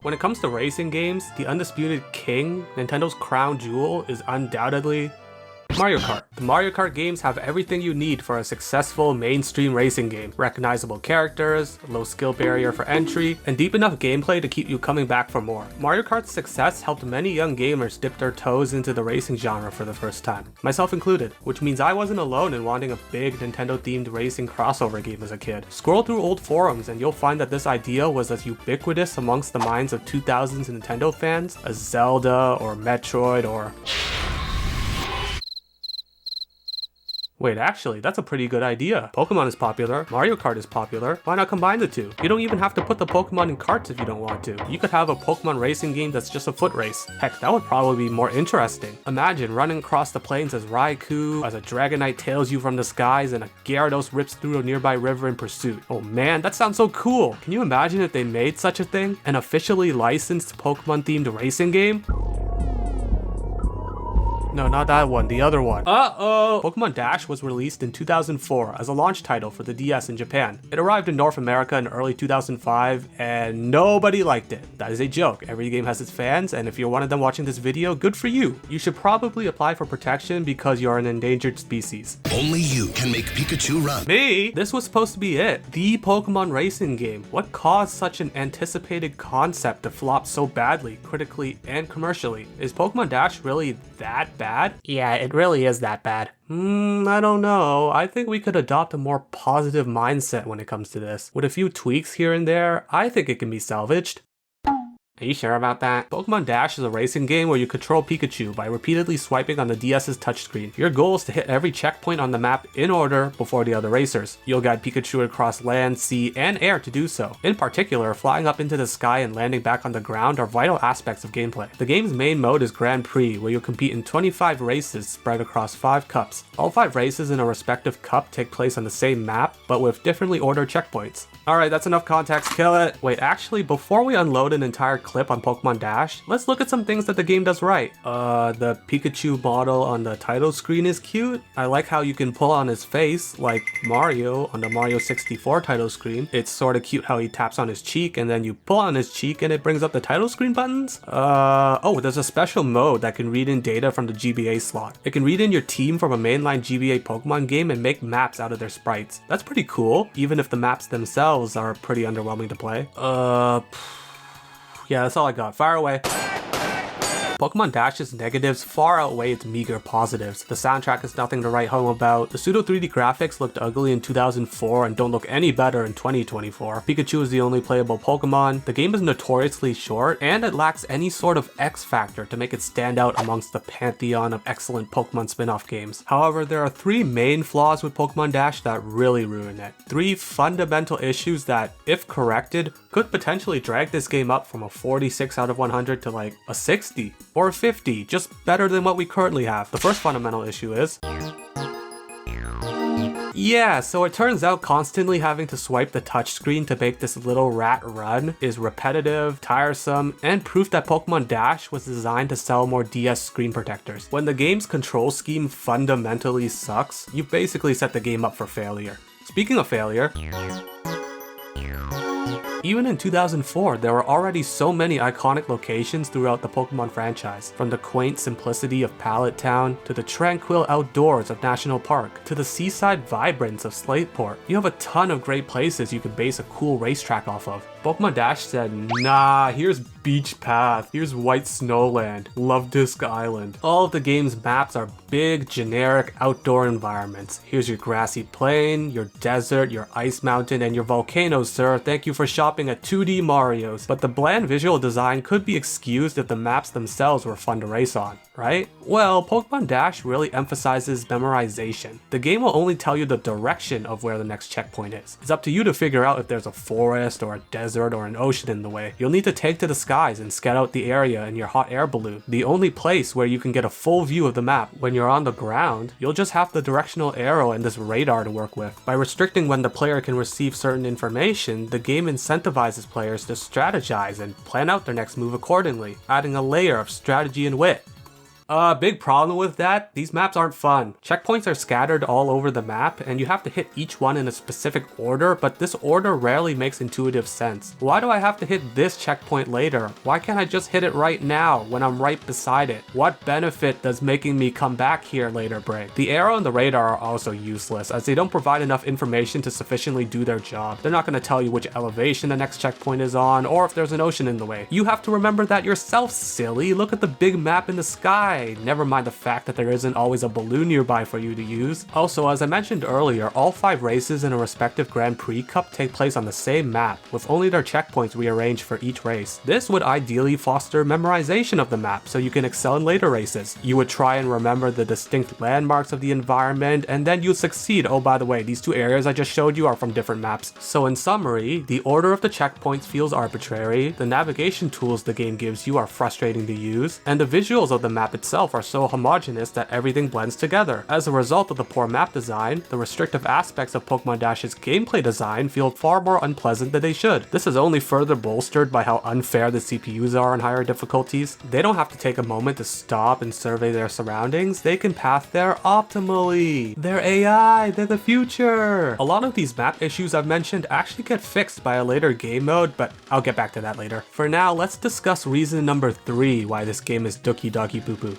When it comes to racing games, the undisputed king, Nintendo's crown jewel, is undoubtedly Mario Kart. The Mario Kart games have everything you need for a successful mainstream racing game. Recognizable characters, low skill barrier for entry, and deep enough gameplay to keep you coming back for more. Mario Kart's success helped many young gamers dip their toes into the racing genre for the first time, myself included, which means I wasn't alone in wanting a big Nintendo-themed racing crossover game as a kid. Scroll through old forums and you'll find that this idea was as ubiquitous amongst the minds of 2000s Nintendo fans as Zelda or Metroid or... Wait, actually, that's a pretty good idea. Pokemon is popular, Mario Kart is popular, why not combine the two? You don't even have to put the Pokemon in carts if you don't want to. You could have a Pokemon racing game that's just a foot race. Heck, that would probably be more interesting. Imagine running across the plains as Raikou, as a Dragonite tails you from the skies, and a Gyarados rips through a nearby river in pursuit. Oh man, that sounds so cool! Can you imagine if they made such a thing? An officially licensed Pokemon-themed racing game? No, not that one, the other one. Uh-oh! Pokémon Dash was released in 2004 as a launch title for the DS in Japan. It arrived in North America in early 2005, and nobody liked it. That is a joke. Every game has its fans, and if you're one of them watching this video, good for you. You should probably apply for protection because you're an endangered species. Only you can make Pikachu run. Me? This was supposed to be it. The Pokemon racing game. What caused such an anticipated concept to flop so badly, critically and commercially? Is Pokémon Dash really that bad? Yeah, it really is that bad. I don't know. I think we could adopt a more positive mindset when it comes to this. With a few tweaks here and there, I think it can be salvaged. Are you sure about that? Pokemon Dash is a racing game where you control Pikachu by repeatedly swiping on the DS's touchscreen. Your goal is to hit every checkpoint on the map in order before the other racers. You'll guide Pikachu across land, sea, and air to do so. In particular, flying up into the sky and landing back on the ground are vital aspects of gameplay. The game's main mode is Grand Prix, where you'll compete in 25 races spread across 5 cups. All 5 races in a respective cup take place on the same map, but with differently ordered checkpoints. Alright, that's enough context, kill it! Wait, actually, before we unload an entire clip on Pokemon Dash, let's look at some things that the game does right. The Pikachu model on the title screen is cute. I like how you can pull on his face, like Mario on the Mario 64 title screen. It's sorta cute how he taps on his cheek and then you pull on his cheek and it brings up the title screen buttons. Oh, there's a special mode that can read in data from the GBA slot. It can read in your team from a mainline GBA Pokemon game and make maps out of their sprites. That's pretty cool, even if the maps themselves are pretty underwhelming to play. Yeah, that's all I got. Fire away. Pokemon Dash's negatives far outweigh its meager positives. The soundtrack is nothing to write home about. The pseudo 3D graphics looked ugly in 2004 and don't look any better in 2024. Pikachu is the only playable Pokemon. The game is notoriously short, and it lacks any sort of X factor to make it stand out amongst the pantheon of excellent Pokemon spin-off games. However, there are 3 main flaws with Pokemon Dash that really ruin it. 3 fundamental issues that, if corrected, could potentially drag this game up from a 46 out of 100 to like a 60. Or 50, just better than what we currently have. The first fundamental issue is... Yeah, so it turns out constantly having to swipe the touchscreen to make this little rat run is repetitive, tiresome, and proof that Pokemon Dash was designed to sell more DS screen protectors. When the game's control scheme fundamentally sucks, you've basically set the game up for failure. Speaking of failure... Even in 2004, there were already so many iconic locations throughout the Pokemon franchise, from the quaint simplicity of Pallet Town, to the tranquil outdoors of National Park, to the seaside vibrance of Slateport. You have a ton of great places you could base a cool racetrack off of. Pokemon Dash said, nah, here's Beach Path, here's White Snowland, Love Disc Island. All of the game's maps are big, generic outdoor environments. Here's your grassy plain, your desert, your ice mountain, and your volcanoes, sir. Thank you for shopping at 2D Marios. But the bland visual design could be excused if the maps themselves were fun to race on, right? Well, Pokemon Dash really emphasizes memorization. The game will only tell you the direction of where the next checkpoint is. It's up to you to figure out if there's a forest or a desert or an ocean in the way. You'll need to take to the skies and scout out the area in your hot air balloon, the only place where you can get a full view of the map. When you're on the ground, you'll just have the directional arrow and this radar to work with. By restricting when the player can receive certain information, the game incentivizes players to strategize and plan out their next move accordingly, adding a layer of strategy and wit. Big problem with that, these maps aren't fun. Checkpoints are scattered all over the map, and you have to hit each one in a specific order, but this order rarely makes intuitive sense. Why do I have to hit this checkpoint later? Why can't I just hit it right now when I'm right beside it? What benefit does making me come back here later bring? The arrow and the radar are also useless, as they don't provide enough information to sufficiently do their job. They're not going to tell you which elevation the next checkpoint is on, or if there's an ocean in the way. You have to remember that yourself, silly. Look at the big map in the sky. Never mind the fact that there isn't always a balloon nearby for you to use. Also, as I mentioned earlier, all 5 races in a respective Grand Prix Cup take place on the same map, with only their checkpoints rearranged for each race. This would ideally foster memorization of the map so you can excel in later races. You would try and remember the distinct landmarks of the environment, and then you'd succeed. Oh, by the way, these 2 areas I just showed you are from different maps. So in summary, the order of the checkpoints feels arbitrary, the navigation tools the game gives you are frustrating to use, and the visuals of the map itself are so homogeneous that everything blends together. As a result of the poor map design, the restrictive aspects of Pokémon Dash's gameplay design feel far more unpleasant than they should. This is only further bolstered by how unfair the CPUs are on higher difficulties. They don't have to take a moment to stop and survey their surroundings, they can path there optimally. They're AI, they're the future. A lot of these map issues I've mentioned actually get fixed by a later game mode, but I'll get back to that later. For now, let's discuss reason number 3 why this game is dookie doggy poo poo.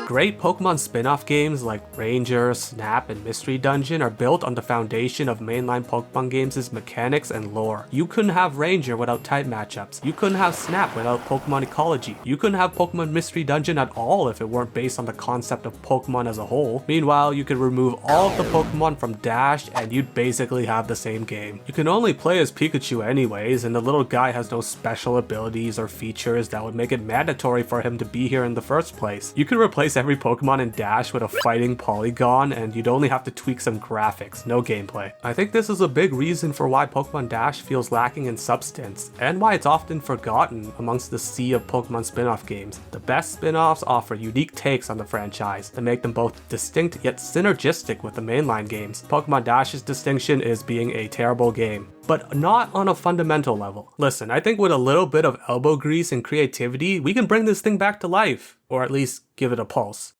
Great Pokemon spin-off games like Ranger, Snap, and Mystery Dungeon are built on the foundation of mainline Pokemon games' mechanics and lore. You couldn't have Ranger without type matchups. You couldn't have Snap without Pokemon ecology. You couldn't have Pokemon Mystery Dungeon at all if it weren't based on the concept of Pokemon as a whole. Meanwhile, you could remove all of the Pokemon from Dash and you'd basically have the same game. You can only play as Pikachu anyways, and the little guy has no special abilities or features that would make it mandatory for him to be here in the first place. You could replace every Pokemon in Dash with a fighting Polygon, and you'd only have to tweak some graphics, no gameplay. I think this is a big reason for why Pokemon Dash feels lacking in substance, and why it's often forgotten amongst the sea of Pokemon spin-off games. The best spin-offs offer unique takes on the franchise that make them both distinct yet synergistic with the mainline games. Pokemon Dash's distinction is being a terrible game, but not on a fundamental level. Listen, I think with a little bit of elbow grease and creativity, we can bring this thing back to life, or at least give it a pulse.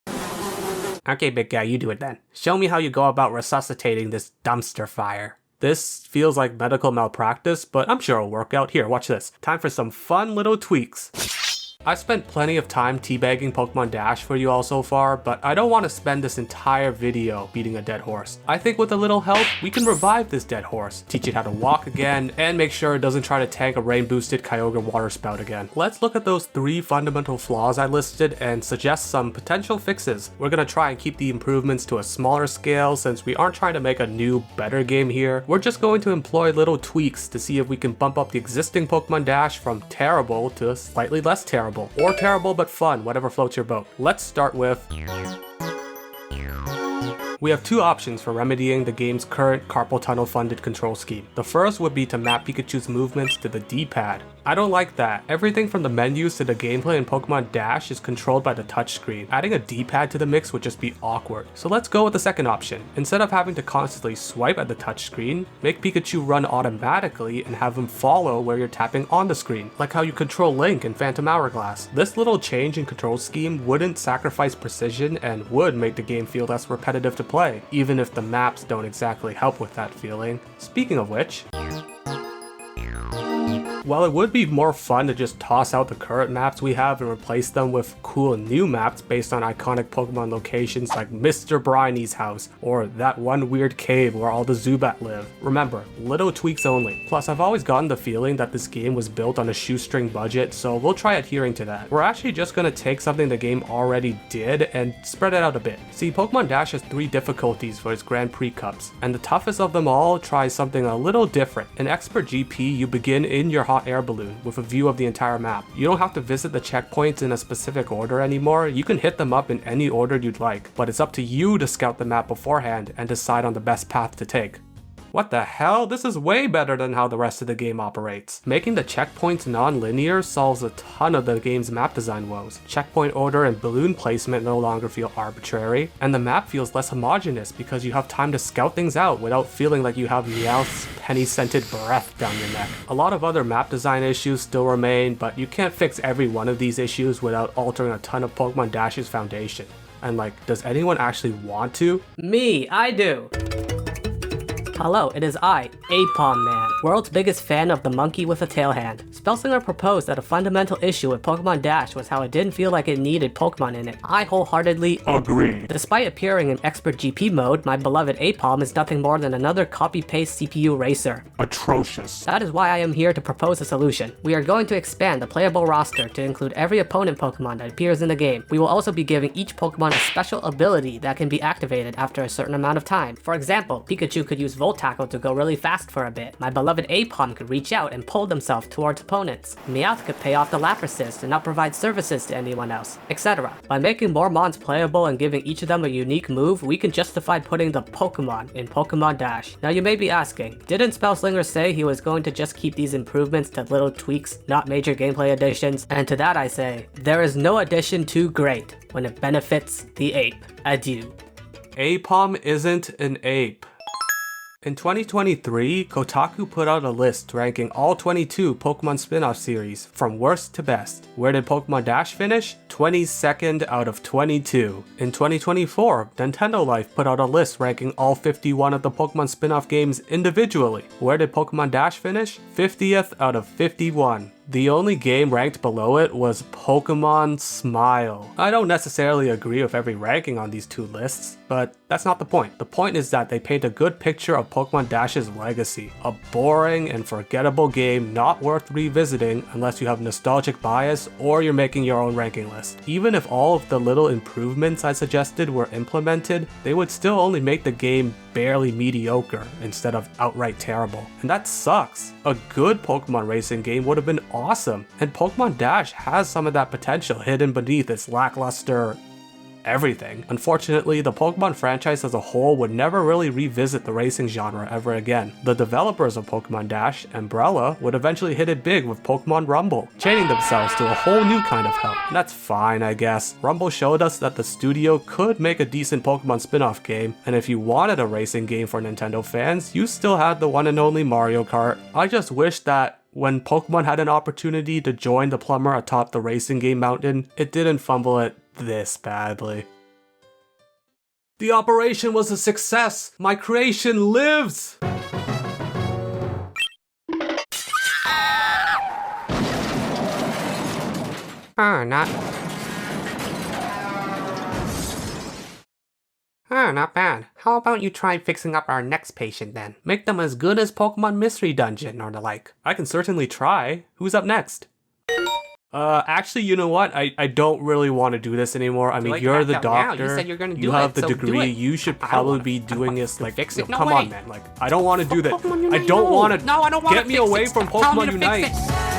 Okay, big guy, you do it then. Show me how you go about resuscitating this dumpster fire. This feels like medical malpractice, but I'm sure it'll work out. Here, watch this. Time for some fun little tweaks. I've spent plenty of time teabagging Pokemon Dash for you all so far, but I don't want to spend this entire video beating a dead horse. I think with a little help, we can revive this dead horse, teach it how to walk again, and make sure it doesn't try to tank a rain-boosted Kyogre water spout again. Let's look at those 3 fundamental flaws I listed and suggest some potential fixes. We're gonna try and keep the improvements to a smaller scale since we aren't trying to make a new, better game here. We're just going to employ little tweaks to see if we can bump up the existing Pokemon Dash from terrible to slightly less terrible. Or terrible but fun, whatever floats your boat. Let's start with... We have 2 options for remedying the game's current carpal tunnel funded control scheme. The first would be to map Pikachu's movements to the D-pad. I don't like that. Everything from the menus to the gameplay in Pokemon Dash is controlled by the touchscreen. Adding a D-pad to the mix would just be awkward. So let's go with the second option. Instead of having to constantly swipe at the touchscreen, make Pikachu run automatically and have him follow where you're tapping on the screen, like how you control Link in Phantom Hourglass. This little change in control scheme wouldn't sacrifice precision and would make the game feel less repetitive to play, even if the maps don't exactly help with that feeling. Speaking of which... While it would be more fun to just toss out the current maps we have and replace them with cool new maps based on iconic Pokemon locations like Mr. Briny's house, or that one weird cave where all the Zubat live. Remember, little tweaks only. Plus, I've always gotten the feeling that this game was built on a shoestring budget, so we'll try adhering to that. We're actually just gonna take something the game already did and spread it out a bit. See, Pokemon Dash has 3 difficulties for its Grand Prix Cups, and the toughest of them all tries something a little different. In Expert GP, you begin in your hot air balloon with a view of the entire map. You don't have to visit the checkpoints in a specific order anymore. You can hit them up in any order you'd like, but it's up to you to scout the map beforehand and decide on the best path to take. What the hell? This is way better than how the rest of the game operates. Making the checkpoints non-linear solves a ton of the game's map design woes. Checkpoint order and balloon placement no longer feel arbitrary, and the map feels less homogeneous because you have time to scout things out without feeling like you have Meowth's penny-scented breath down your neck. A lot of other map design issues still remain, but you can't fix every one of these issues without altering a ton of Pokemon Dash's foundation. And like, does anyone actually want to? Me, I do. Hello, it is I, Apom Man, world's biggest fan of the monkey with a tail hand. Spellslinger proposed that a fundamental issue with Pokemon Dash was how it didn't feel like it needed Pokemon in it. I wholeheartedly agree. Despite appearing in Expert GP mode, my beloved Apom is nothing more than another copy-paste CPU racer. Atrocious. That is why I am here to propose a solution. We are going to expand the playable roster to include every opponent Pokemon that appears in the game. We will also be giving each Pokemon a special ability that can be activated after a certain amount of time. For example, Pikachu could use Volt Tackle to go really fast for a bit. My beloved Apom could reach out and pull themselves towards opponents. Meowth could pay off the Lapras and not provide services to anyone else, etc. By making more mons playable and giving each of them a unique move, we can justify putting the Pokemon in Pokemon Dash. Now you may be asking, didn't Spellslinger say he was going to just keep these improvements to little tweaks, not major gameplay additions? And to that I say, there is no addition too great when it benefits the ape. Adieu. Apom isn't an ape. In 2023, Kotaku put out a list ranking all 22 Pokemon spin-off series from worst to best. Where did Pokemon Dash finish? 22nd out of 22. In 2024, Nintendo Life put out a list ranking all 51 of the Pokemon spin-off games individually. Where did Pokemon Dash finish? 50th out of 51. The only game ranked below it was Pokemon Smile. I don't necessarily agree with every ranking on these two lists, but that's not the point. The point is that they paint a good picture of Pokemon Dash's legacy. A boring and forgettable game not worth revisiting unless you have nostalgic bias or you're making your own ranking list. Even if all of the little improvements I suggested were implemented, they would still only make the game barely mediocre instead of outright terrible. And that sucks. A good Pokemon racing game would have been awesome, and Pokemon Dash has some of that potential hidden beneath its lackluster everything. Unfortunately, the Pokemon franchise as a whole would never really revisit the racing genre ever again. The developers of Pokemon Dash, Ambrella, would eventually hit it big with Pokemon Rumble, chaining themselves to a whole new kind of hell. And that's fine, I guess. Rumble showed us that the studio could make a decent Pokemon spin-off game, and if you wanted a racing game for Nintendo fans, you still had the one and only Mario Kart. I just wish that when Pokemon had an opportunity to join the plumber atop the racing game mountain, it didn't fumble it this badly. The operation was a success! My creation lives! Not bad. How about you try fixing up our next patient then? Make them as good as Pokemon Mystery Dungeon or the like. I can certainly try. Who's up next? Actually, you know what? I don't really want to do this anymore. I mean, you're the doctor. You said you're gonna do you have it, the so degree. do it. You should probably be doing this like fix it. no, No come way. on, man. Like, I don't want to do that. Pokemon Unite, I don't no. want to No, I don't want get to me fix away it. from Stop telling me Pokemon to fix Unite. it.